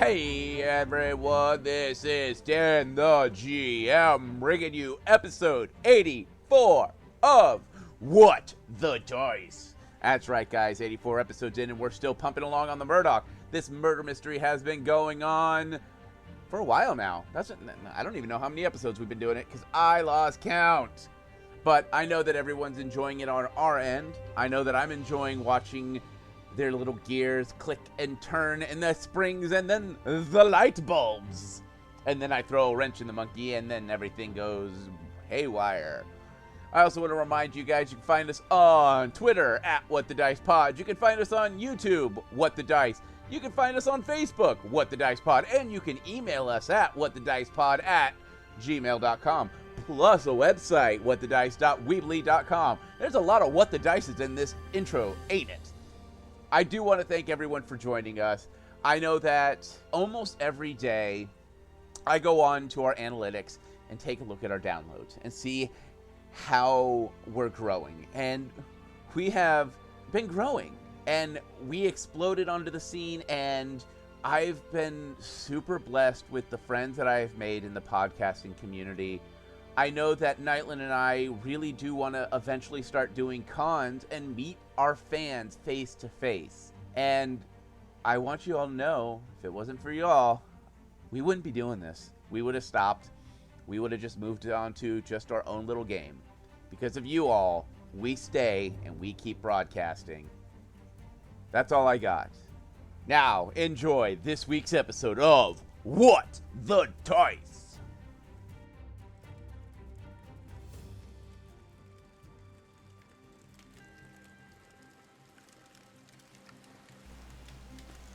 Hey everyone, this is Dan the GM bringing you episode 84 of What the Dice. That's right guys, 84 episodes in and we're still pumping along on the Murdoch. This murder mystery has been going on for a while now. I don't even know how many episodes we've been doing it because I lost count. But I know that everyone's enjoying it on our end. I know that I'm enjoying watching their little gears click and turn and the springs and then the light bulbs. And then I throw a wrench in the monkey and then everything goes haywire. I also want to remind you guys you can find us on Twitter at What the Dice Pod. You can find us on YouTube, What the Dice. You can find us on Facebook, What the Dice Pod. And you can email us at whatthedicepod@gmail.com. Plus a website, whatthedice.weebly.com. There's a lot of What the Dices in this intro, ain't it? I do want to thank everyone for joining us. I know that almost every day I go on to our analytics and take a look at our downloads and see how we're growing. And we have been growing. And we exploded onto the scene, and I've been super blessed with the friends that I've made in the podcasting community. I know that Nytlin and I really do want to eventually start doing cons and meet our fans face to face. And I want you all to know, if it wasn't for y'all, we wouldn't be doing this. We would have stopped. We would have just moved on to just our own little game. Because of you all, we stay and we keep broadcasting. That's all I got. Now, enjoy this week's episode of What the Dice.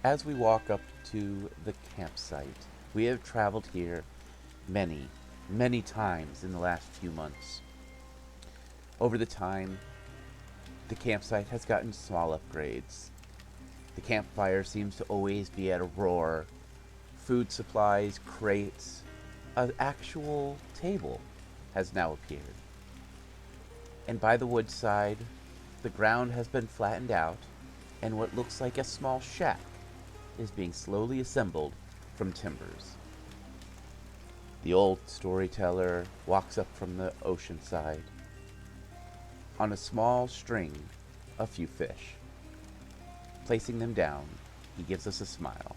As we walk up to the campsite, we have traveled here many, many times in the last few months. Over the time, the campsite has gotten small upgrades. The campfire seems to always be at a roar. Food supplies, crates, an actual table has now appeared. And by the woodside, the ground has been flattened out, and what looks like a small shack is being slowly assembled from timbers. The old storyteller walks up from the ocean side. On a small string, a few fish. Placing them down, he gives us a smile.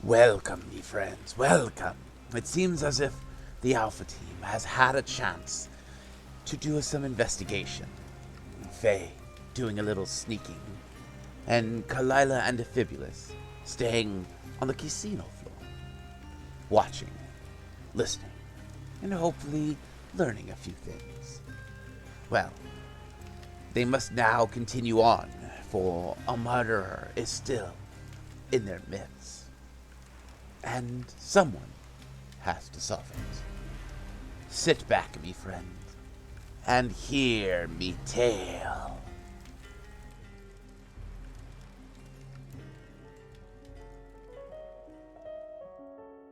Welcome, me friends, welcome. It seems as if the Alpha team has had a chance to do some investigation. Phea doing a little sneaking, and Kilila and Difibulous staying on the casino floor, watching, listening, and hopefully learning a few things. Well, they must now continue on, for a murderer is still in their midst, and someone has to solve it. Sit back, me friend, and hear me tale.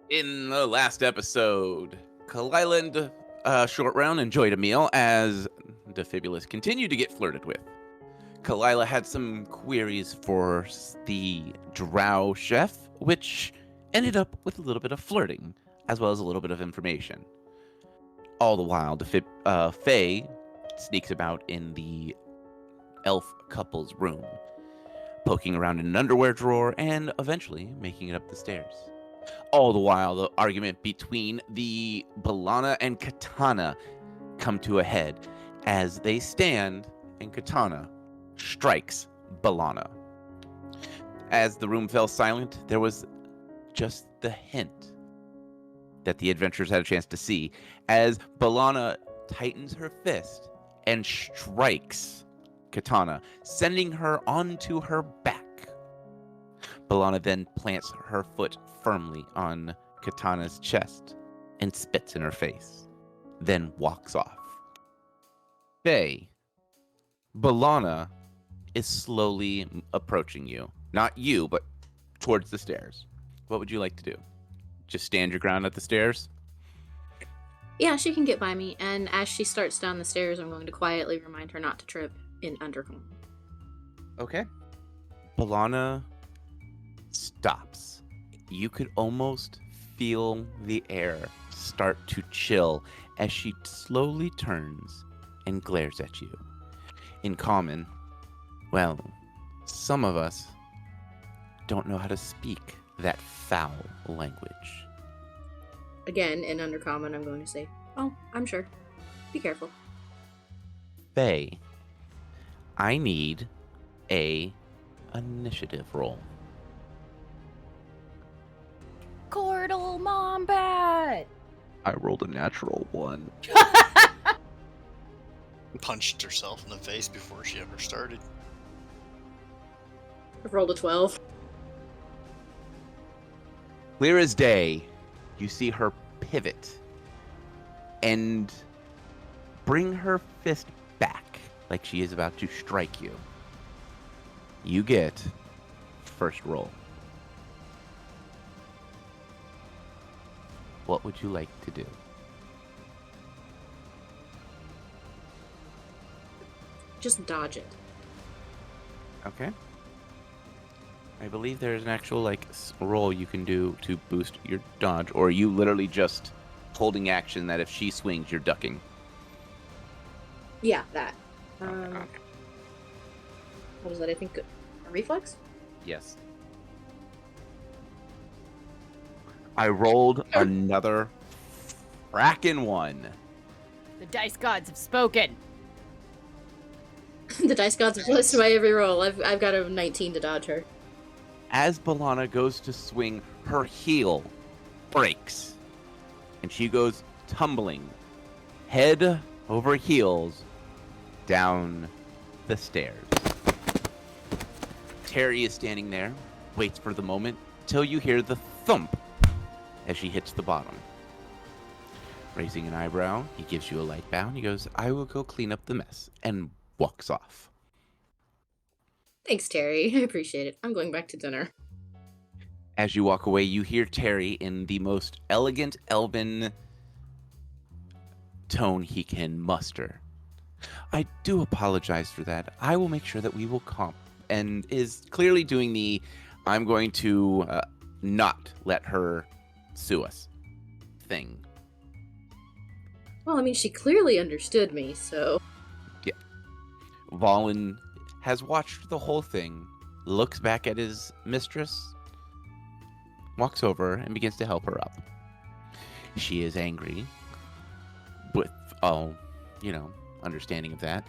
In the last episode, Kilila and Short Round enjoyed a meal as Difibulous continued to get flirted with. Kilila had some queries for the drow chef, which ended up with a little bit of flirting, as well as a little bit of information. All the while, Phea sneaks about in the elf couple's room, poking around in an underwear drawer and eventually making it up the stairs. All the while, the argument between the B'Elanna and Katana come to a head as they stand and Katana strikes B'Elanna. As the room fell silent, there was just the hint that the adventurers had a chance to see as B'Elanna tightens her fist and strikes Katana, sending her onto her back. B'Elanna then plants her foot firmly on Katana's chest and spits in her face, then walks off. Phea, B'Elanna is slowly approaching you. Not you, but towards the stairs. What would you like to do? Just stand your ground at the stairs? Yeah, she can get by me, and as she starts down the stairs, I'm going to quietly remind her not to trip in Undercomb. Okay. B'Elanna stops You could almost feel the air start to chill as she slowly turns and glares at you. In common, well, some of us don't know how to speak that foul language. Again, in Undercommon, I'm going to say, "Oh, I'm sure. Be careful." Faye, I need a initiative roll. Cordal Mombat! I rolled a natural 1. Punched herself in the face before she ever started. I've rolled a 12. Clear as day, you see her pivot and bring her fist back like she is about to strike you. You get first roll. What would you like to do? Just dodge it. Okay. I believe there's an actual roll you can do to boost your dodge, or you literally just holding action that if she swings, you're ducking. Yeah, that. Okay. What was that? I think a reflex? Yes. I rolled another frackin' 1. The dice gods have spoken. The dice gods have listened to my every roll. I've got a 19 to dodge her. As Balana goes to swing, her heel breaks, and she goes tumbling, head over heels, down the stairs. Terry is standing there, waits for the moment, till you hear the thump as she hits the bottom. Raising an eyebrow, he gives you a light bow, and he goes, "I will go clean up the mess," and walks off. Thanks, Terry. I appreciate it. I'm going back to dinner. As you walk away, you hear Terry in the most elegant elven tone he can muster. "I do apologize for that. I will make sure that we will comp," and is clearly doing the "I'm going to not let her sue us" thing. Well, I mean, she clearly understood me, so... Yeah. Valen has watched the whole thing, looks back at his mistress, walks over, and begins to help her up. She is angry, with understanding of that.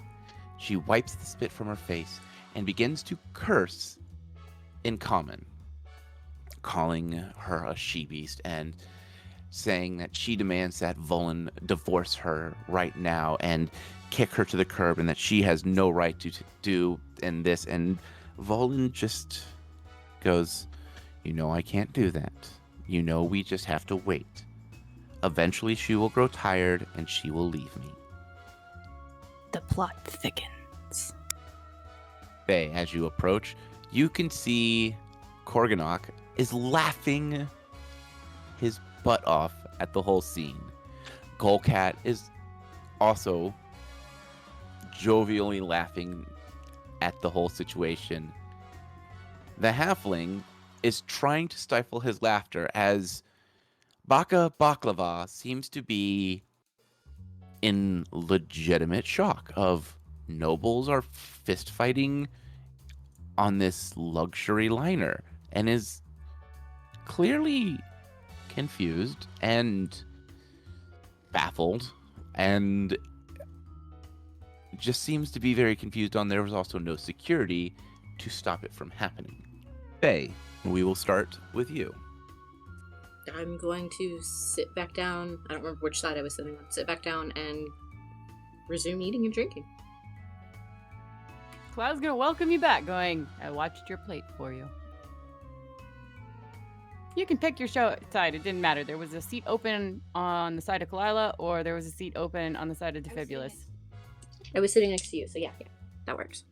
She wipes the spit from her face and begins to curse in common, calling her a she-beast and saying that she demands that Volan divorce her right now and kick her to the curb, and that she has no right to do in this. And Volan just goes, "I can't do that. We just have to wait. Eventually she will grow tired and she will leave me." The plot thickens. Faye, as you approach, you can see Korganok is laughing his butt off at the whole scene. Golcat is also jovially laughing at the whole situation. The halfling is trying to stifle his laughter as Baka Baklava seems to be in legitimate shock of nobles are fist fighting on this luxury liner, and is clearly confused and baffled, and just seems to be very confused on there was also no security to stop it from happening. Faye, we will start with you. I'm going to sit back down. I don't remember which side I was sitting on. Sit back down and resume eating and drinking. Cloud's gonna welcome you back, going, "I watched your plate for you." You can pick your side. It didn't matter. There was a seat open on the side of Kilila, or there was a seat open on the side of Difibulous. I was sitting next to you, so yeah, that works.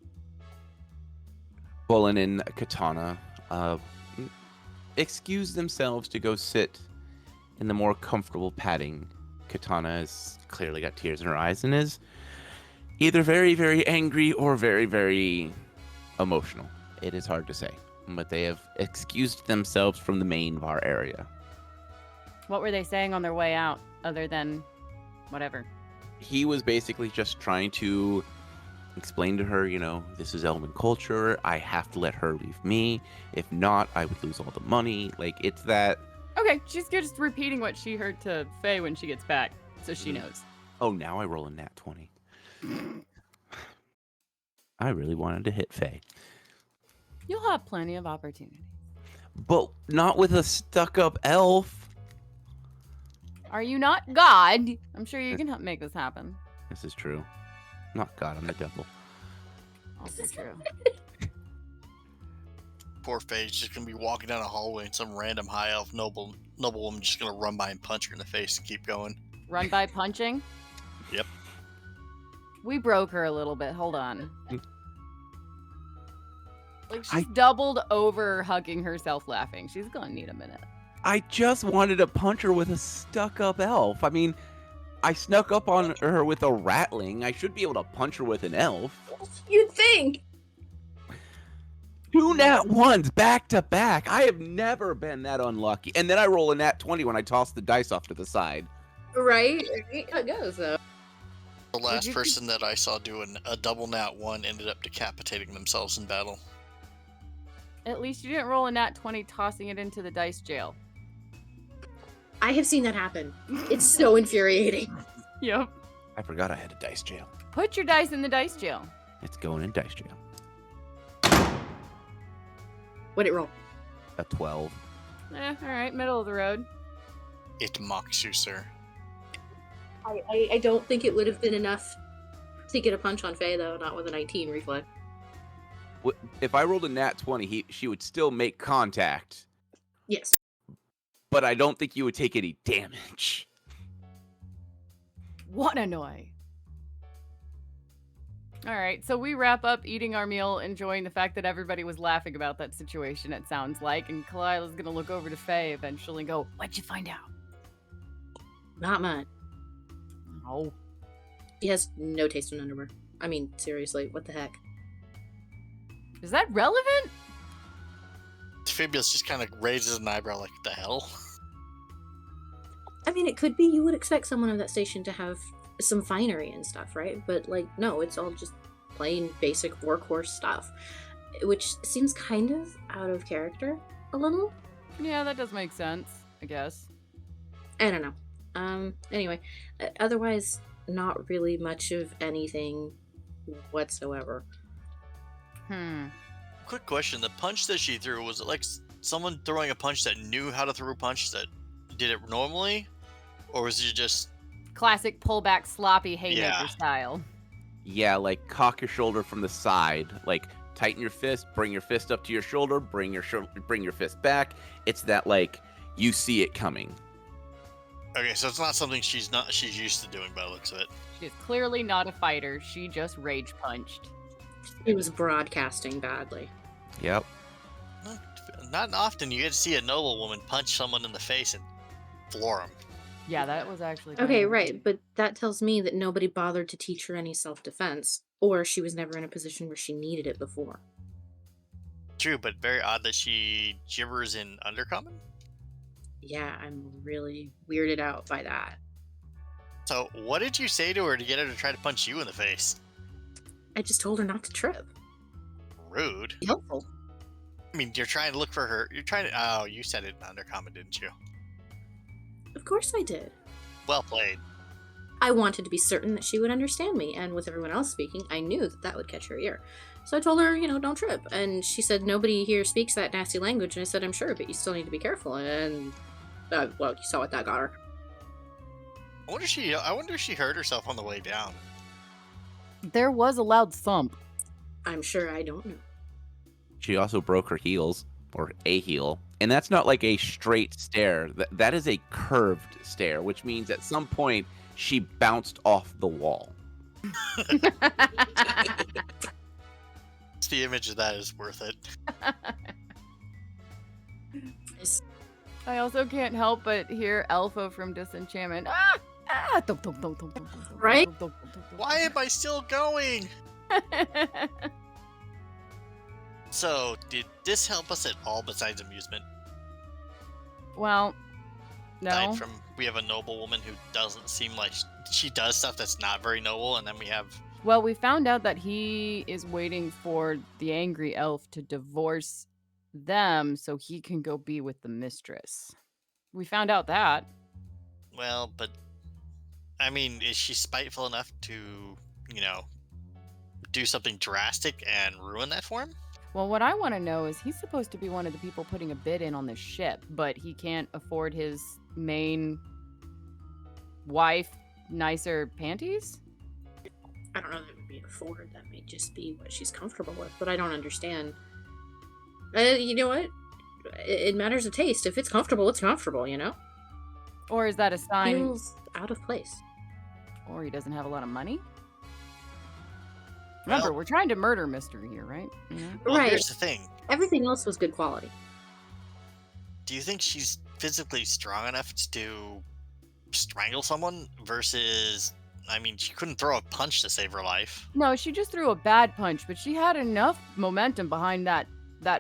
Bullen and Katana excuse themselves to go sit in the more comfortable padding. Katana has clearly got tears in her eyes and is either very, very angry or very, very emotional. It is hard to say. but they have excused themselves from the main bar area. What were they saying on their way out, other than whatever? He was basically just trying to explain to her, this is Elven culture. I have to let her leave me. If not, I would lose all the money. Like, it's that. Okay, she's just repeating what she heard to Faye when she gets back, so she knows. Oh, now I roll a nat 20. I really wanted to hit Faye. You'll have plenty of opportunity. But not with a stuck-up elf. Are you not God? I'm sure you can help make this happen. This is true. Not God, I'm the devil. Also true. Poor Faye's just gonna be walking down a hallway and some random high elf noblewoman just gonna run by and punch her in the face and keep going. Run by punching? Yep. We broke her a little bit. Hold on. Like, she's doubled over hugging herself laughing. She's gonna need a minute. I just wanted to punch her with a stuck-up elf. I mean, I snuck up on her with a ratling. I should be able to punch her with an elf. You'd think. 2 nat 1s back to back. I have never been that unlucky. And then I roll a nat 20 when I toss the dice off to the side. Right? How it goes, though. The last person that I saw do a double nat 1 ended up decapitating themselves in battle. At least you didn't roll a nat 20 tossing it into the dice jail. I have seen that happen. It's so infuriating. Yep. I forgot I had a dice jail. Put your dice in the dice jail. It's going in dice jail. What'd it roll? A 12. Alright, middle of the road. It mocks you, sir. I don't think it would have been enough to get a punch on Faye, though, not with a 19 reflex. If I rolled a nat 20, she would still make contact. Yes. But I don't think you would take any damage. What a noise. Alright, so we wrap up eating our meal, enjoying the fact that everybody was laughing about that situation, it sounds like, and Kalila's gonna look over to Faye eventually and go, "What'd you find out?" Not much. Oh. He has no taste in underwear. I mean, seriously, what the heck? Is that relevant? Difibulous just kind of raises an eyebrow like, the hell? I mean, it could be you would expect someone of that station to have some finery and stuff, right? But, like, no, it's all just plain basic workhorse stuff. Which seems kind of out of character a little. Yeah, that does make sense, I guess. I don't know. Anyway, otherwise, not really much of anything whatsoever. Quick question. The punch that she threw, was it like someone throwing a punch that knew how to throw a punch that did it normally? Or was it just... Classic pullback sloppy haymaker Yeah. style. Yeah, like cock your shoulder from the side. Like tighten your fist, bring your fist up to your shoulder, bring your fist back. It's that, like, you see it coming. Okay, so it's not something she's used to doing by the looks of it. She's clearly not a fighter. She just rage punched. He was broadcasting badly. Yep. Not often you get to see a noblewoman punch someone in the face and floor him. Yeah, that was actually Okay, kind of- right, but that tells me that nobody bothered to teach her any self-defense, or she was never in a position where she needed it before. True, but very odd that she gibbers in Undercommon? Yeah, I'm really weirded out by that. So, what did you say to her to get her to try to punch you in the face? I just told her not to trip. Rude. Be helpful. I mean, you're trying to look for her. You're trying to... Oh, you said it in Undercommon, didn't you? Of course I did. Well played. I wanted to be certain that she would understand me, and with everyone else speaking, I knew that that would catch her ear. So I told her, don't trip. And she said, nobody here speaks that nasty language, and I said, I'm sure, but you still need to be careful. And, well, you saw what that got her. I wonder if she hurt herself on the way down. There was a loud thump. I'm sure I don't know. She also broke her heels, or a heel. And that's not like a straight stair. That is a curved stair, which means at some point she bounced off the wall. The image of that is worth it. I also can't help but hear Alpha from Disenchantment. Ah! Ah! Dum, dum, dum, dum, dum, dum, Right? dum, dum, dum, dum, Why am I still going? dum. So, did this help us at all besides amusement? Well, no. Aside from we have a noble woman who doesn't seem like she does stuff that's not very noble, and then we have Well, we found out that he is waiting for the angry elf to divorce them so he can go be with the mistress. We found out that. well, but I mean, is she spiteful enough to, you know, do something drastic and ruin that for him? Well, what I want to know is he's supposed to be one of the people putting a bid in on this ship, but he can't afford his main wife nicer panties? I don't know that would be afford. That may just be what she's comfortable with, but I don't understand. You know what? It matters of taste. If it's comfortable, it's comfortable, you know? Or is that a sign? Feels out of place. Or he doesn't have a lot of money? Remember, we're trying to murder mystery here, right? You know? Well, Right. here's the thing. Everything else was good quality. Do you think she's physically strong enough to strangle someone versus, I mean, she couldn't throw a punch to save her life. No, she just threw a bad punch, but she had enough momentum behind that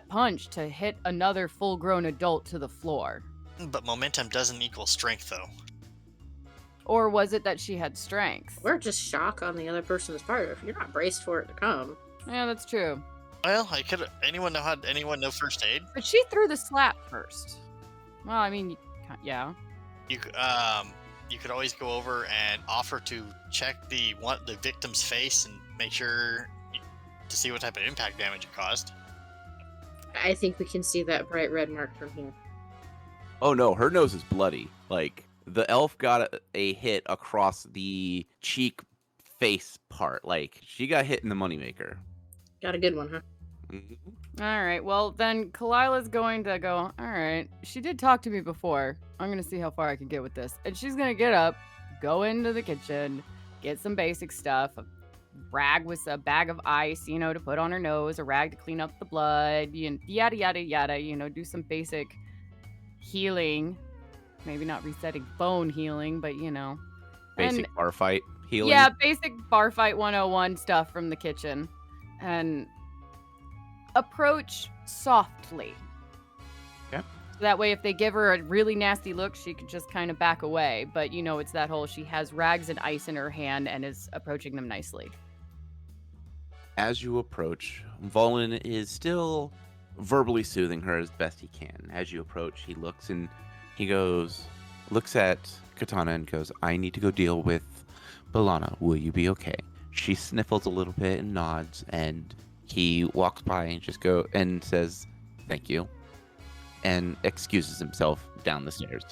punch to hit another full-grown adult to the floor. But momentum doesn't equal strength, though. Or was it that she had strength? Or just shock on the other person's part if you're not braced for it to come. Yeah, that's true. Well, anyone know first aid? But she threw the slap first. Well, I mean, yeah. You could always go over and offer to check the victim's face and make sure to see what type of impact damage it caused. I think we can see that bright red mark from here. Oh no, her nose is bloody. Like, the elf got a hit across the cheek face part. Like, she got hit in the moneymaker. Got a good one, huh? Mm-hmm. All right, well, then Kalila's going to go, all right, she did talk to me before. I'm going to see how far I can get with this. And she's going to get up, go into the kitchen, get some basic stuff, a rag with a bag of ice, to put on her nose, a rag to clean up the blood, yada, yada, yada, do some basic healing. Maybe not resetting bone healing, but, Basic bar fight healing. Yeah, basic bar fight 101 stuff from the kitchen. And approach softly. Okay. So that way, if they give her a really nasty look, she can just kind of back away. But, it's that whole she has rags and ice in her hand and is approaching them nicely. As you approach, Volin is still verbally soothing her as best he can. As you approach, he looks and he looks at Katana and goes, I need to go deal with Balana. Will you be okay? She sniffles a little bit and nods, and he walks by and says, thank you, and excuses himself down the stairs.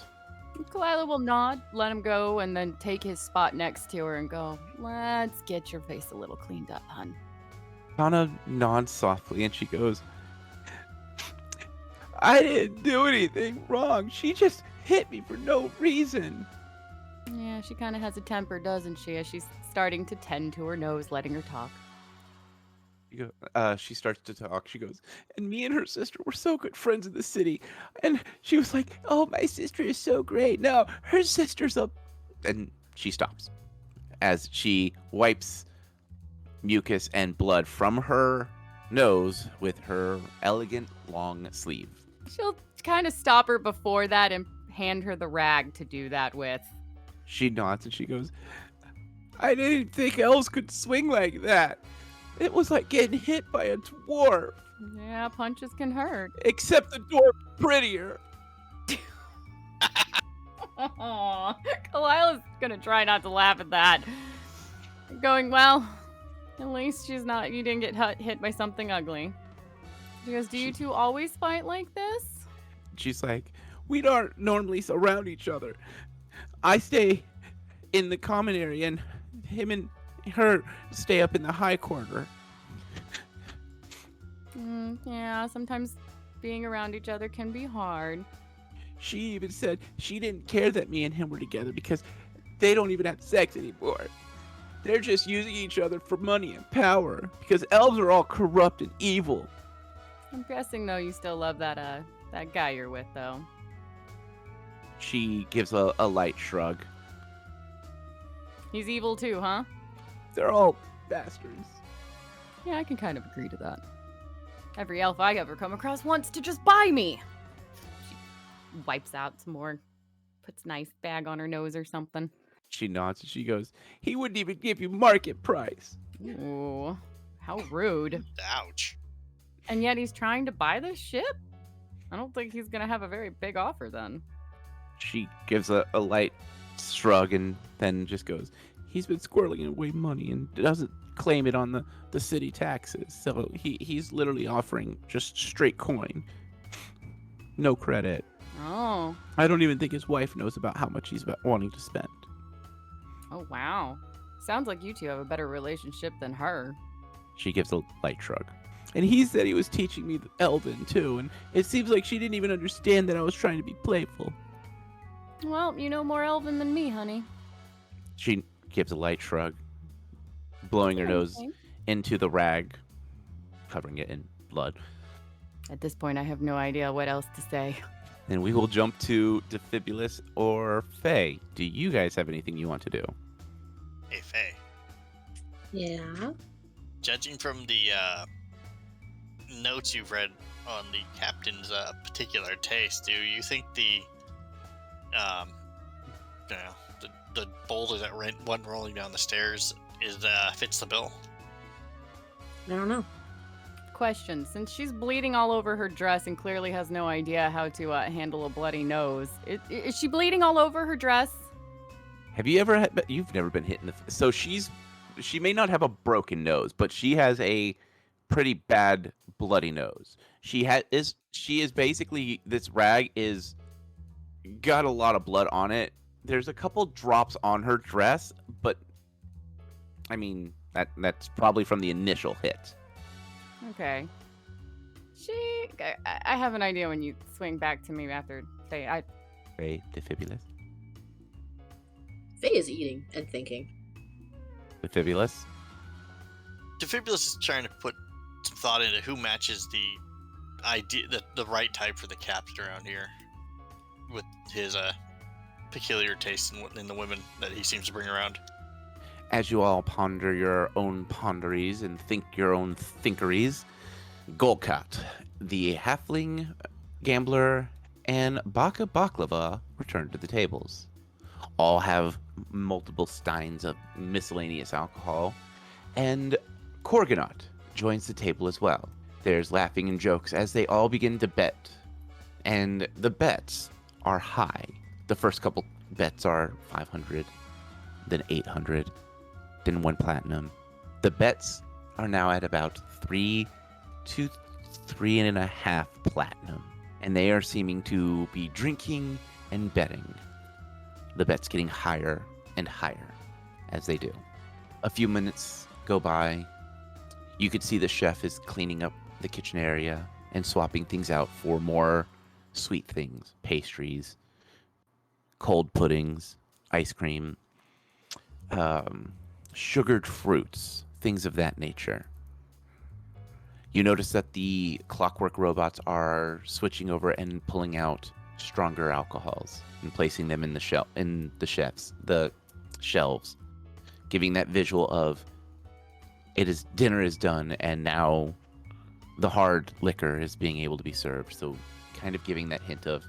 Kalila will nod, let him go, and then take his spot next to her and go, let's get your face a little cleaned up, hun. Katana nods softly, and she goes, I didn't do anything wrong. She just hit me for no reason. Yeah, she kind of has a temper, doesn't she, as she's starting to tend to her nose, letting her talk. She starts to talk. She goes, and me and her sister were so good friends in the city. And she was like, oh, my sister is so great. No, her sister's up. And she stops as she wipes mucus and blood from her nose with her elegant long sleeve. She'll kind of stop her before that and hand her the rag to do that with. She nods and she goes, I didn't think elves could swing like that. It was like getting hit by a dwarf. Yeah, punches can hurt. Except the dwarf prettier. Aww. Kalila's gonna try not to laugh at that. Going, well, at least you didn't get hit by something ugly. She goes, do you two always fight like this? She's like, we don't normally surround each other. I stay in the common area and him and her stay up in the high corner. Yeah, sometimes being around each other can be hard. She even said she didn't care that me and him were together because they don't even have sex anymore. They're just using each other for money and power because elves are all corrupt and evil. I'm guessing, though, you still love that guy you're with, though. She gives a light shrug. He's evil, too, huh? They're all bastards. Yeah, I can kind of agree to that. Every elf I ever come across wants to just buy me. She wipes out some more, puts an ice bag on her nose or something. She nods and she goes, he wouldn't even give you market price. Ooh, how rude. Ouch. And yet he's trying to buy this ship? I don't think he's going to have a very big offer then. She gives a light shrug and then just goes, he's been squirreling away money and doesn't claim it on the city taxes. So he's literally offering just straight coin. No credit. Oh. I don't even think his wife knows about how much he's wanting to spend. Oh, wow. Sounds like you two have a better relationship than her. She gives a light shrug. And he said he was teaching me Elven too, and it seems like she didn't even understand that I was trying to be playful. Well, you know more Elven than me, honey. She gives a light shrug, blowing her nose Okay. into the rag, covering it in blood. At this point, I have no idea what else to say. And we will jump to Difibulous or Phea. Do you guys have anything you want to do? Hey, Faye. Yeah. Judging from the notes you've read on the captain's particular taste, do you think the boulder that went rolling down the stairs fits the bill? I don't know. Question: since she's bleeding all over her dress and clearly has no idea how to handle a bloody nose, is she bleeding all over her dress? Have you ever had? You've never been hit in the. So she may not have a broken nose, but she has a pretty bad bloody nose. She is basically, this rag is got a lot of blood on it. There's a couple drops on her dress, but I mean that's probably from the initial hit. Okay. I have an idea when you swing back to me after Phea. Phea, Difibulous. Faye is eating and thinking. Difibulous. Difibulous is trying to put some thought into who matches the idea, the right type for the captain around here, with his peculiar taste in the women that he seems to bring around. As you all ponder your own ponderies and think your own thinkeries, Golkat, the halfling gambler, and Baka Baklava return to the tables. All have multiple steins of miscellaneous alcohol, and Korganot joins the table as well. There's laughing and jokes as they all begin to bet, and the bets are high. The first couple bets are 500, then 800, then 1 platinum. The bets are now at about 3 to 3.5 platinum, and they are seeming to be drinking and betting. The bet's getting higher and higher as they do. A few minutes go by. You could see the chef is cleaning up the kitchen area and swapping things out for more sweet things, pastries, cold puddings, ice cream, sugared fruits, things of that nature. You notice that the clockwork robots are switching over and pulling out stronger alcohols and placing them in the shelves, giving that visual of dinner is done and now the hard liquor is being able to be served. So kind of giving that hint of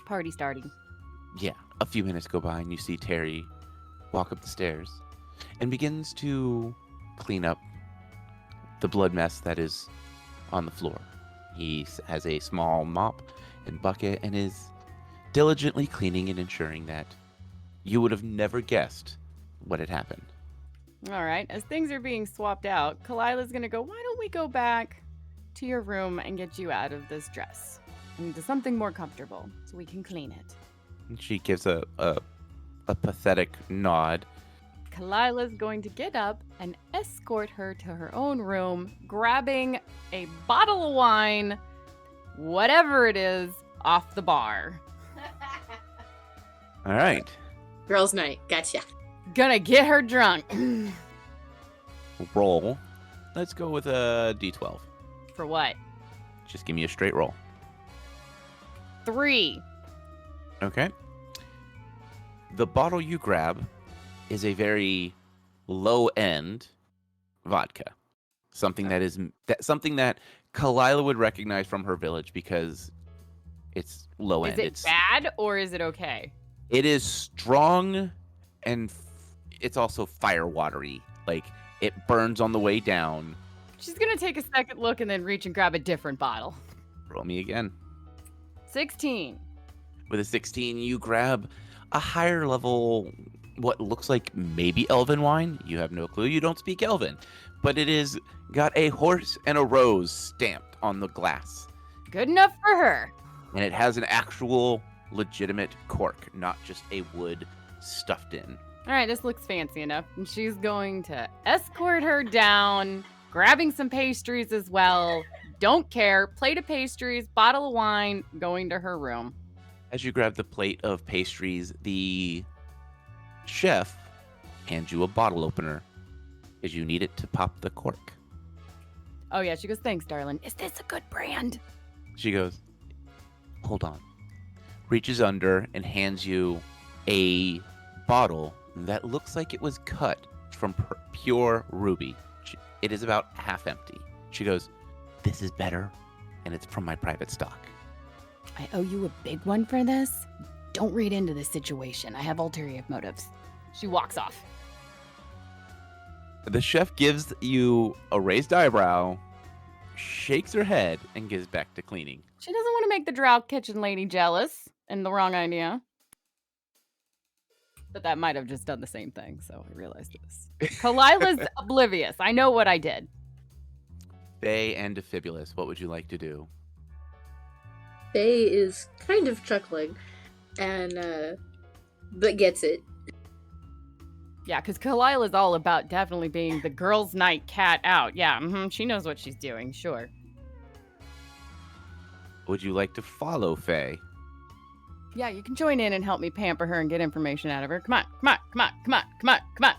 Party starting. yeah. A few minutes go by and you see Terry walk up the stairs and begins to clean up the blood mess that is on the floor. He has a small mop and bucket and is diligently cleaning and ensuring that you would have never guessed what had happened. All right. As things are being swapped out, Kalila's going to go, why don't we go back to your room and get you out of this dress into something more comfortable so we can clean it. And she gives a pathetic nod. Kalila's going to get up and escort her to her own room, grabbing a bottle of wine, whatever it is, off the bar. All right. Girls' night. Gotcha. Gonna get her drunk. Roll. Let's go with a D12. For what? Just give me a straight roll. 3. Okay. The bottle you grab is a very low-end vodka. Something that Kalila would recognize from her village because it's low Is end. it bad or is it okay? It is strong, and it's also fire watery. Like, it burns on the way down. She's gonna take a second look and then reach and grab a different bottle. Roll me again. 16. With a 16, you grab a higher level, what looks like maybe elven wine. You have no clue. You don't speak elven. But it is got a horse and a rose stamped on the glass. Good enough for her. And it has an actual legitimate cork, not just a wood stuffed in. All right, this looks fancy enough. And she's going to escort her down, grabbing some pastries as well. Don't care. Plate of pastries, bottle of wine, going to her room. As you grab the plate of pastries, the chef hands you a bottle opener as you need it to pop the cork. Oh, yeah. She goes, thanks, darling. Is this a good brand? She goes, hold on. Reaches under and hands you a bottle that looks like it was cut from pure ruby. It is about half empty. She goes, this is better, and it's from my private stock. I owe you a big one for this. Don't read into this situation. I have ulterior motives. She walks off. The chef gives you a raised eyebrow, shakes her head, and gives back to cleaning. She doesn't want to make the drow kitchen lady jealous and the wrong idea. But that might have just done the same thing, so I realized this. Kalila's oblivious. I know what I did. Phea and Difibulous, what would you like to do? Faye is kind of chuckling, and but gets it. Yeah, because Kalila's all about definitely being the girls' night cat out. Yeah, she knows what she's doing, sure. Would you like to follow Phea? Yeah, you can join in and help me pamper her and get information out of her. Come on, come on, come on, come on, come on, come on.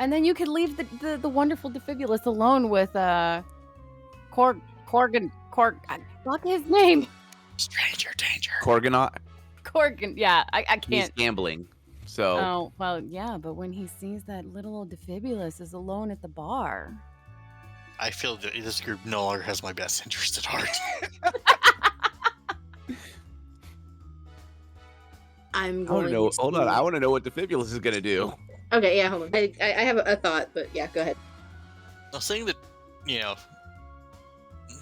And then you could leave the wonderful Difibulous alone with Corgan. What's his name? Stranger danger. Corganot? Corgan. Yeah, I He's can't. gambling. So Oh, well, yeah, but when he sees that little old Difibulous is alone at the bar. I feel that this group no longer has my best interest at heart. I'm I going want to know. to... Hold on. I want to know what Difibulous is going to do. Okay, yeah, hold on. I have a thought, but yeah, go ahead. I was saying that,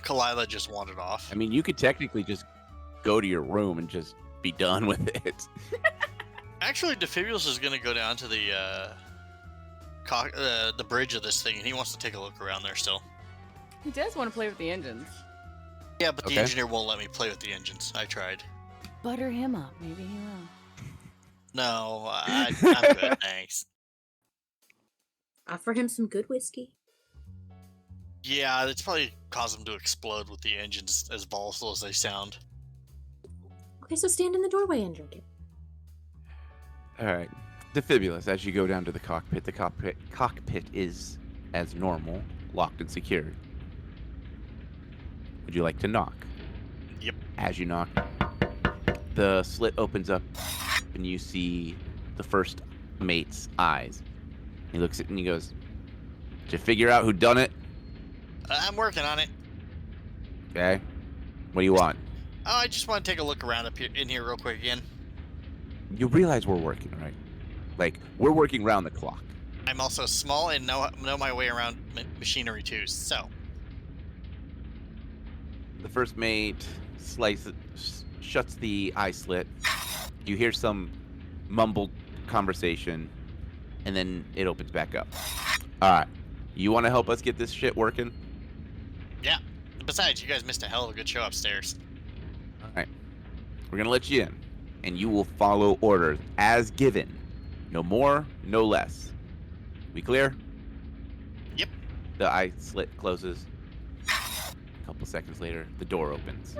Kalila just wandered off. I mean, you could technically just go to your room and just be done with it. Actually, Difibulous is going to go down to the bridge of this thing, and he wants to take a look around there still. He does want to play with the engines. Yeah, but Okay. the engineer won't let me play with the engines. I tried. Butter him up. Maybe he will. No, I'm good, thanks. Offer him some good whiskey. Yeah, it's probably caused him to explode with the engines as volatile as they sound. Okay, so stand in the doorway and drink it. All right. Difibulous, as you go down to the cockpit is, as normal, locked and secured. Would you like to knock? Yep. As you knock, the slit opens up, and you see the first mate's eyes. He looks at it and he goes, "Did you figure out who done it?" I'm working on it. Okay. What do you want? Oh, I just want to take a look around in here real quick again. You realize we're working, right? Like, we're working round the clock. I'm also small and know my way around machinery too, so. The first mate shuts the eye slit. You hear some mumbled conversation, and then it opens back up. All right. You want to help us get this shit working? Yeah. Besides, you guys missed a hell of a good show upstairs. All right. We're going to let you in, and you will follow orders as given. No more, no less. We clear? Yep. The eye slit closes. A couple seconds later, the door opens.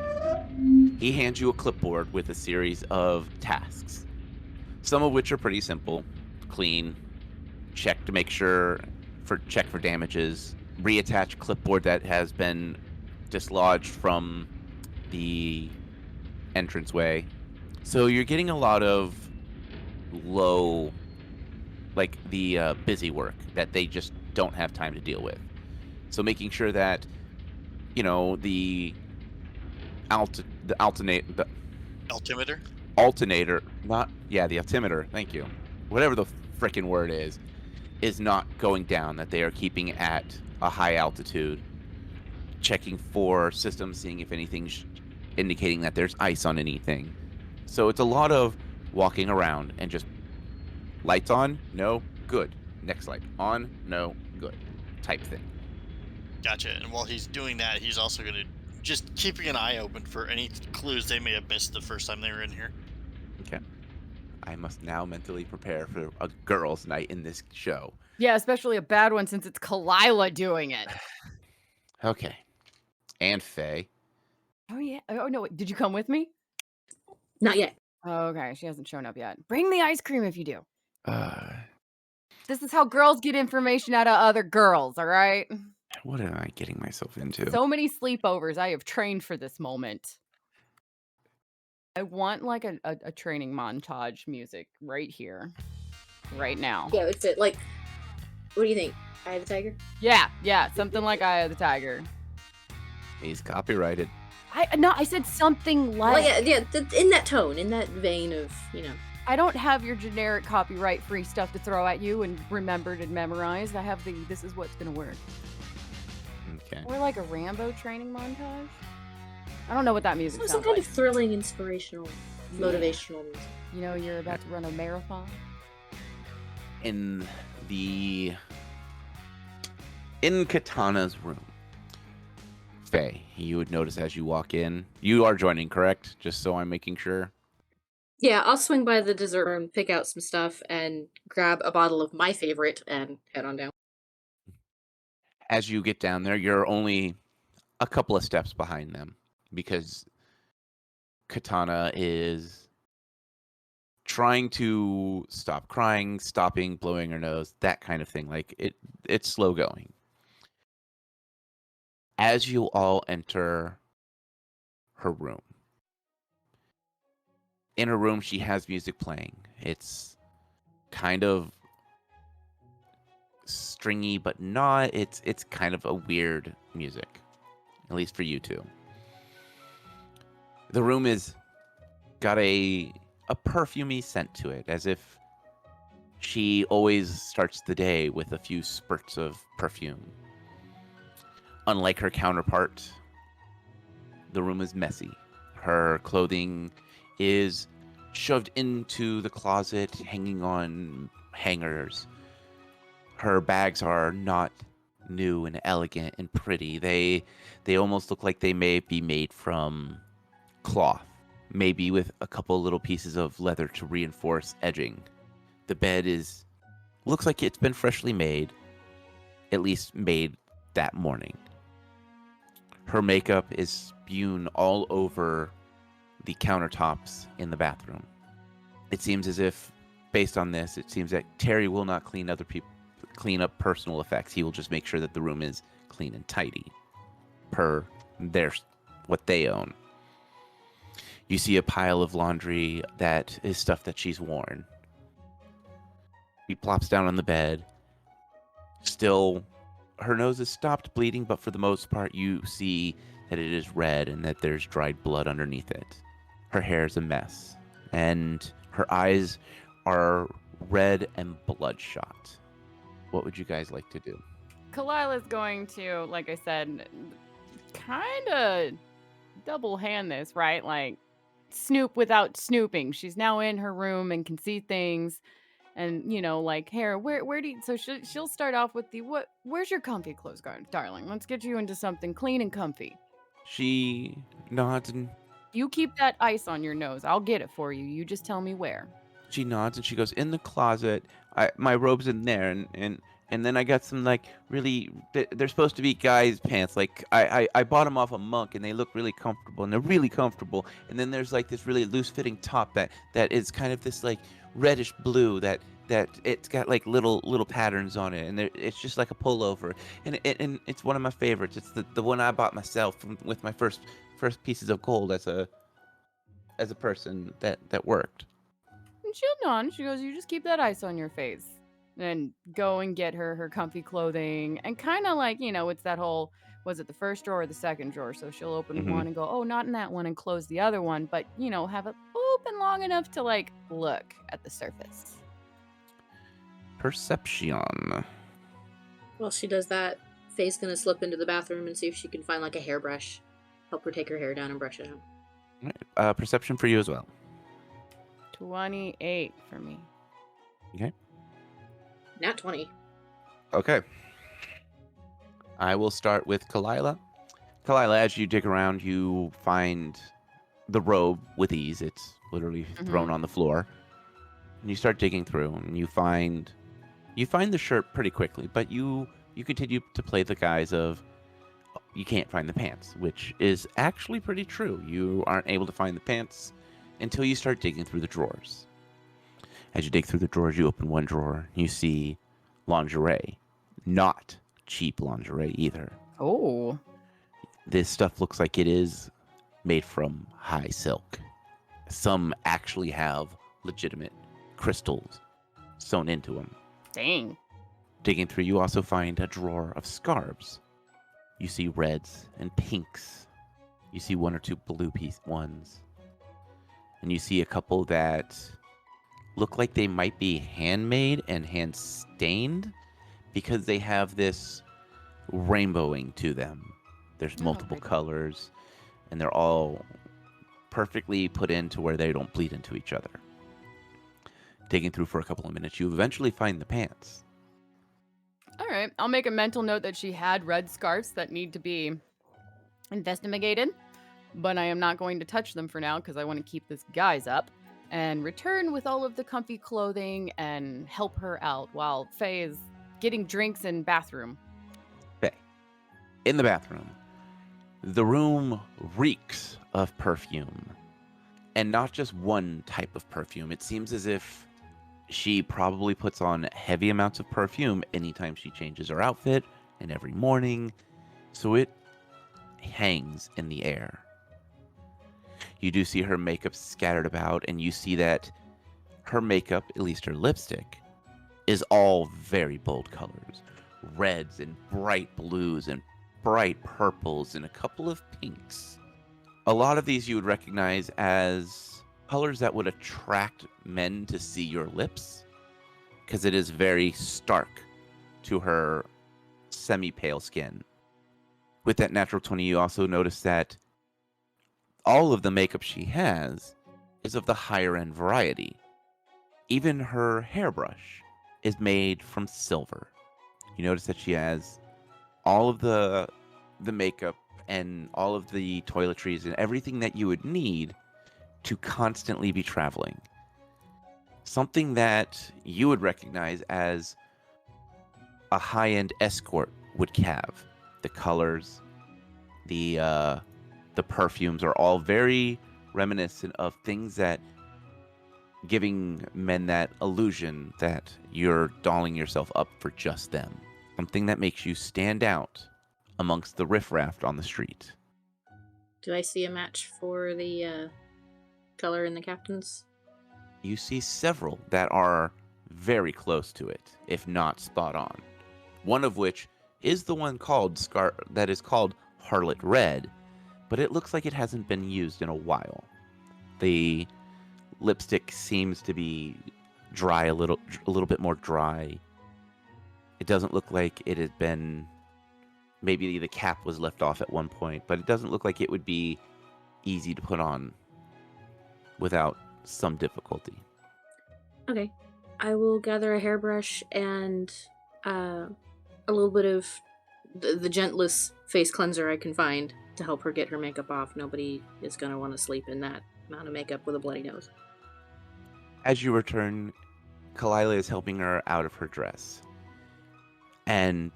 He hands you a clipboard with a series of tasks, some of which are pretty simple. Clean, check for damages, reattach clipboard that has been dislodged from the entranceway. So you're getting a lot of busy work that they just don't have time to deal with. So making sure that, the the Altimeter? alternator, the altimeter, thank you. Whatever the frickin' word is not going down, that they are keeping at a high altitude, checking for systems, seeing if anything's indicating that there's ice on anything. So it's a lot of walking around and just lights on, no, good. Next light on, no, good. Type thing. Gotcha. And while he's doing that, he's also going to just keeping an eye open for any clues they may have missed the first time they were in here. Okay. I must now mentally prepare for a girls' night in this show. Yeah, especially a bad one since it's Kalila doing it. Okay. And Faye. Oh, yeah. Oh, no. Wait, did you come with me? Not yet. Oh, okay. She hasn't shown up yet. Bring the ice cream if you do. Uh, This is how girls get information out of other girls, all right? what am I getting myself into? So many sleepovers. I have trained for this moment. I want like a training montage music right here, right now. Yeah, it's it. Like, what do you think? Eye of the Tiger? Yeah, something like Eye of the Tiger. He's copyrighted. I said something like. Well, yeah, in that tone, in that vein of, I don't have your generic copyright-free stuff to throw at you and remembered and memorized. I have the this is what's gonna work. Okay. Or like a Rambo training montage. I don't know what that music some sounds kind like. of thrilling, inspirational, motivational music. You know, you're about to run a marathon. In Katana's room, Faye, you would notice as you walk in, you are joining, correct? Just so I'm making sure. Yeah, I'll swing by the dessert room, pick out some stuff, and grab a bottle of my favorite and head on down. As you get down there, you're only a couple of steps behind them because Katana is trying to stop crying, stopping, blowing her nose, that kind of thing. Like it's slow going. As you all enter her room, in her room, she has music playing. It's kind of stringy, but not. It's kind of a weird music, at least for you two. The room is got a perfumey scent to it, as if she always starts the day with a few spurts of perfume. Unlike her counterpart, the room is messy. Her clothing is shoved into the closet, hanging on hangers. Her bags are not new and elegant and pretty. They almost look like they may be made from cloth, maybe with a couple little pieces of leather to reinforce edging. The bed looks like it's been freshly made, at least made that morning. Her makeup is spewed all over the countertops in the bathroom. It seems as if, based on this, it seems that Terry will not clean up personal effects. He will just make sure that the room is clean and tidy, per what they own. You see a pile of laundry that is stuff that she's worn. He plops down on the bed. Still, her nose has stopped bleeding, but for the most part, you see that it is red and that there's dried blood underneath it. Her hair is a mess, and her eyes are red and bloodshot. What would you guys like to do? Kalila's going to, like I said, kind of double hand this, right? Like snoop without snooping. She's now in her room and can see things. And like, Hera, where do you? So she'll start off with where's your comfy clothes, darling? Let's get you into something clean and comfy. She nods and You keep that ice on your nose. I'll get it for you. You just tell me where. she nods and she goes, in the closet. My robe's in there, and then I got some like really. They're supposed to be guys' pants. Like I bought them off a Monk, and they look really comfortable, and they're really comfortable. And then there's like this really loose fitting top that is kind of this like reddish blue that it's got like little patterns on it, and it's just like a pullover, and it's one of my favorites. It's the one I bought myself with my first pieces of gold as a person that worked. And she'll nod. She goes, you just keep that ice on your face. and go and get her comfy clothing, and kind of like, it's that whole, was it the first drawer or the second drawer? So she'll open Mhm. one and go, oh, not in that one, and close the other one, but have it open long enough to like look at the surface. Perception. While she does that, Faye's gonna slip into the bathroom and see if she can find like a hairbrush. Help her take her hair down and brush it out. Right. Perception for you as well. 28 for me. Okay. Nat 20. Okay. I will start with Kilila. Kilila, as you dig around, you find the robe with ease. It's literally thrown on the floor. And you start digging through, and you find the shirt pretty quickly, but you continue to play the guise of you can't find the pants, which is actually pretty true. You aren't able to find the pants until you start digging through the drawers. As you dig through the drawers, you open one drawer, you see lingerie. Not cheap lingerie either. Oh. This stuff looks like it is made from high silk. Some actually have legitimate crystals sewn into them. Dang. Digging through, you also find a drawer of scarves. You see reds and pinks. You see one or two blue piece ones. And you see a couple that look like they might be handmade and hand stained because they have this rainbowing to them. There's multiple colors, and they're all perfectly put in to where they don't bleed into each other. Digging through for a couple of minutes, you eventually find the pants. All right. I'll make a mental note that she had red scarves that need to be investigated, but I am not going to touch them for now because I want to keep this guise up and return with all of the comfy clothing and help her out while Faye is getting drinks in bathroom. Faye, in the bathroom, the room reeks of perfume. And not just one type of perfume. It seems as if she probably puts on heavy amounts of perfume anytime she changes her outfit and every morning. So it hangs in the air. You do see her makeup scattered about, and you see that her makeup, at least her lipstick, is all very bold colors. Reds and bright blues and bright purples and a couple of pinks. A lot of these you would recognize as colors that would attract men to see your lips, because it is very stark to her semi-pale skin. With that natural 20, you also notice that all of the makeup she has is of the higher end variety. Even her hairbrush is made from silver. You notice that she has all of the makeup and all of the toiletries and everything that you would need to constantly be traveling. Something that you would recognize as a high-end escort would have. The colors, the perfumes are all very reminiscent of things that giving men that illusion that you're dolling yourself up for just them. Something that makes you stand out amongst the riffraff on the street. Do I see a match for the color in the captain's? You see several that are very close to it, if not spot on. One of which is the one that is called Harlot Red, but it looks like it hasn't been used in a while. The lipstick seems to be dry, a little bit more dry. It doesn't look like it has been. Maybe the cap was left off at one point, but it doesn't look like it would be easy to put on without some difficulty. Okay. I will gather a hairbrush and a little bit of the gentlest face cleanser I can find to help her get her makeup off. Nobody is going to want to sleep in that amount of makeup with a bloody nose. As you return, Kilila is helping her out of her dress. And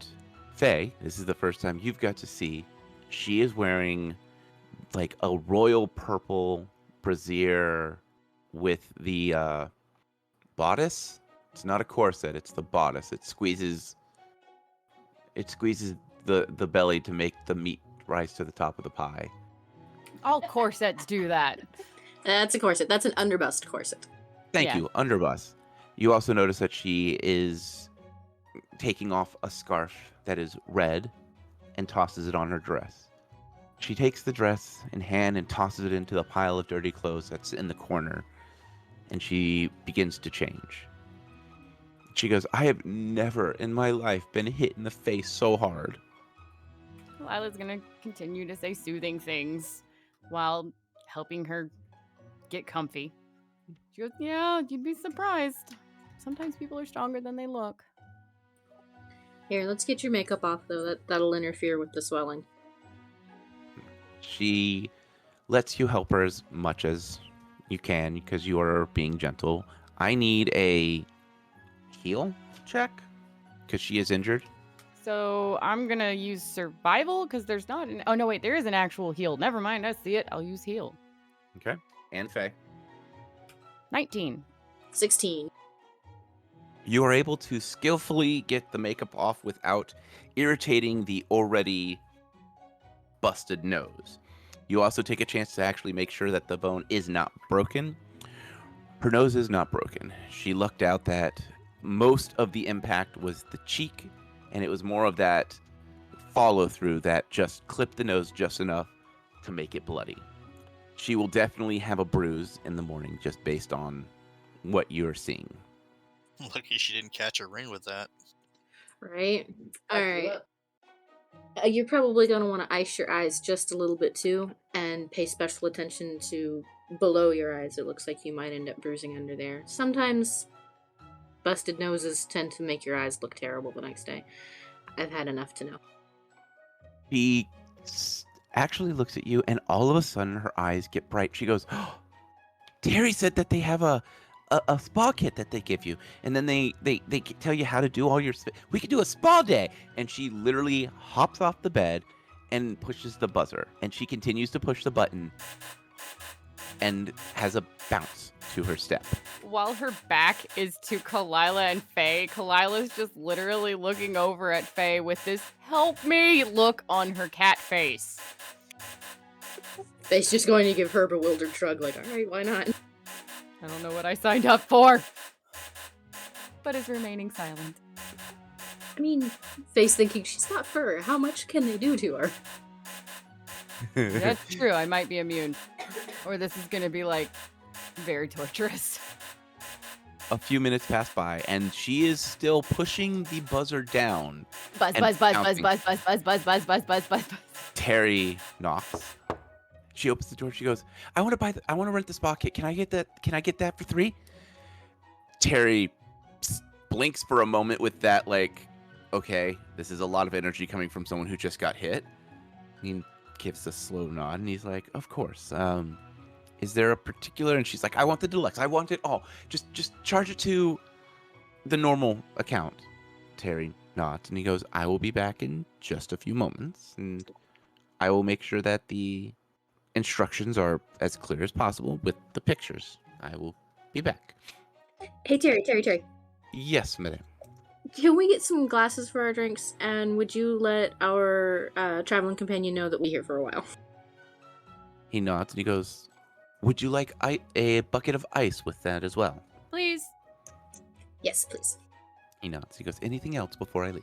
Faye, this is the first time you've got to see, she is wearing like a royal purple brassiere with the bodice. It's not a corset, it's the bodice. It squeezes the belly to make the meat rise to the top of the pie. All corsets do that. That's a corset. That's an underbust corset. Thank you, underbust. You also notice that she is taking off a scarf that is red and tosses it on her dress. She takes the dress in hand and tosses it into the pile of dirty clothes that's in the corner, and she begins to change. She goes, I have never in my life been hit in the face so hard. Lila's gonna continue to say soothing things while helping her get comfy. She goes, yeah, you'd be surprised. Sometimes people are stronger than they look. Here, let's get your makeup off, though. That'll interfere with the swelling. She lets you help her as much as you can because you are being gentle. I need a heal check because she is injured. So I'm gonna use survival because there's not an... Oh, no, wait, there is an actual heal. Never mind, I see it. I'll use heal. Okay. And Faye. 19. 16. You are able to skillfully get the makeup off without irritating the already busted nose. You also take a chance to actually make sure that the bone is not broken. Her nose is not broken. She lucked out that most of the impact was the cheek, and it was more of that follow through that just clipped the nose just enough to make it bloody. She will definitely have a bruise in the morning just based on what you're seeing. Lucky she didn't catch a ring with that. Right? Alright. You're probably going to want to ice your eyes just a little bit too, and pay special attention to below your eyes. It looks like you might end up bruising under there. Sometimes busted noses tend to make your eyes look terrible the next day. I've had enough to know. She actually looks at you, and all of a sudden her eyes get bright. She goes, oh, Terry said that they have a spa kit that they give you, and then they tell you how to do all your we could do a spa day. And she literally hops off the bed and pushes the buzzer, and she continues to push the button and has a bounce to her step. While her back is to Kalila and Faye, Kalila's just literally looking over at Faye with this help me look on her cat face. Faye's just going to give her a bewildered shrug like, alright, why not? I don't know what I signed up for, but is remaining silent. I mean, Faye's thinking she's not fur. How much can they do to her? That's true. I might be immune. Or this is going to be, like, very torturous. A few minutes pass by, and she is still pushing the buzzer down. Buzz, and buzz, buzz, buzz, bouncing. buzz, buzz, buzz, buzz, buzz, buzz, buzz, buzz. Terry knocks. She opens the door. She goes, I want to rent the spa kit. Can I get that? Can I get that for 3? Terry blinks for a moment with that, like, okay, this is a lot of energy coming from someone who just got hit. He gives a slow nod, and he's like, of course. Is there a particular? And she's like, I want the deluxe. I want it all. Just charge it to the normal account. Terry nods, and he goes, I will be back in just a few moments, and I will make sure that the instructions are as clear as possible with the pictures. I will be back. Hey, Terry. Yes, madam. Can we get some glasses for our drinks? And would you let our traveling companion know that we're here for a while? He nods and he goes, would you like a bucket of ice with that as well? Please. Yes, please. He nods. He goes, anything else before I leave?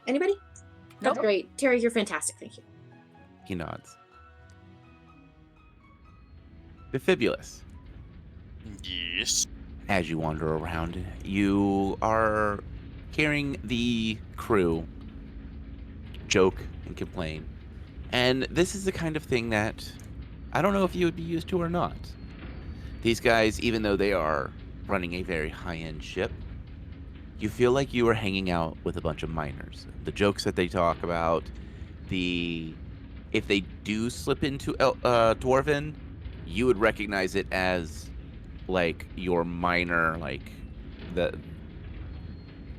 Anybody? That's Nope. great. Terry, you're fantastic. Thank you. He nods. Difibulous. Yes. As you wander around, you are hearing the crew joke and complain. And this is the kind of thing that I don't know if you would be used to or not. These guys, even though they are running a very high-end ship, you feel like you are hanging out with a bunch of miners. The jokes that they talk about, if they do slip into Dwarven, you would recognize it as like your minor, like the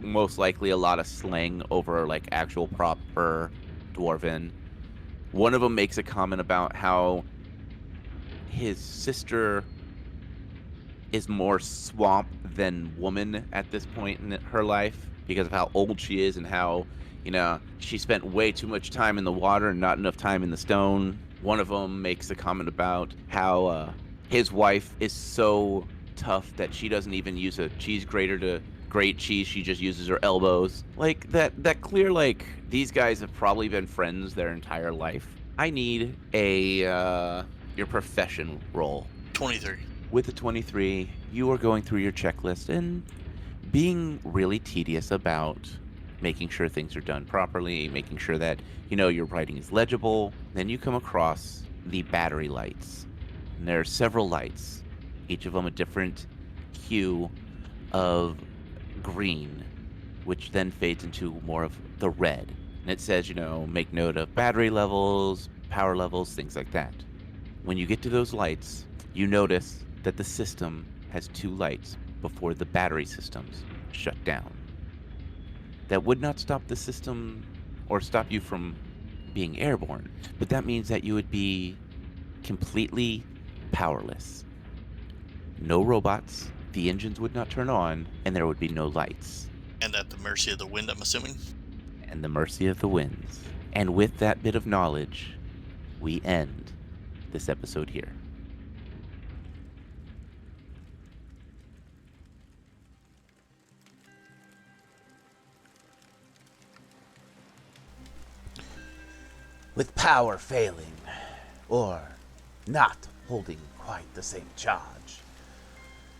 most likely a lot of slang over like actual proper Dwarven. One of them makes a comment about how his sister is more swamp than woman at this point in her life because of how old she is and how, she spent way too much time in the water and not enough time in the stone. One of them makes a comment about how his wife is so tough that she doesn't even use a cheese grater to grate cheese, she just uses her elbows. Like, that clear, like, these guys have probably been friends their entire life. I need your profession roll. 23. With a 23, you are going through your checklist and being really tedious about making sure things are done properly, making sure that, your writing is legible. Then you come across the battery lights. And there are several lights, each of them a different hue of green, which then fades into more of the red. And it says, make note of battery levels, power levels, things like that. When you get to those lights, you notice that the system has 2 lights before the battery systems shut down. That would not stop the system or stop you from being airborne, but that means that you would be completely powerless. No robots, the engines would not turn on, and there would be no lights. And at the mercy of the wind, I'm assuming? And the mercy of the winds. And with that bit of knowledge, we end this episode here. With power failing, or not holding quite the same charge,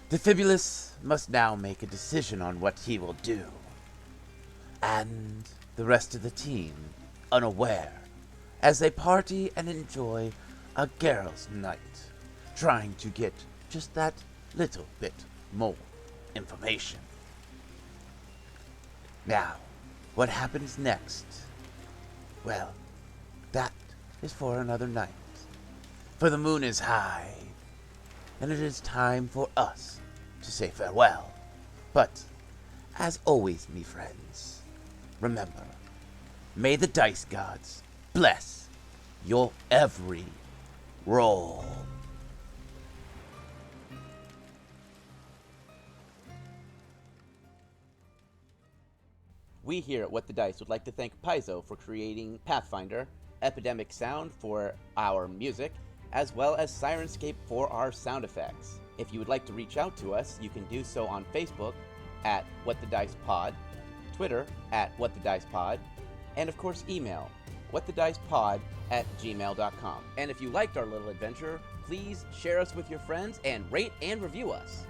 Difibulous must now make a decision on what he will do. And the rest of the team, unaware, as they party and enjoy a girls' night, trying to get just that little bit more information. Now, what happens next? Well, that is for another night. For the moon is high, and it is time for us to say farewell. But, as always, me friends, remember, may the dice gods bless your every roll. We here at What the Dice would like to thank Paizo for creating Pathfinder, Epidemic Sound for our music, as well as Sirenscape for our sound effects. If you would like to reach out to us, you can do so on Facebook at What the Dice Pod, Twitter at What the Dice Pod, and of course email whatthedicepod@gmail.com. And if you liked our little adventure, please share us with your friends and rate and review us.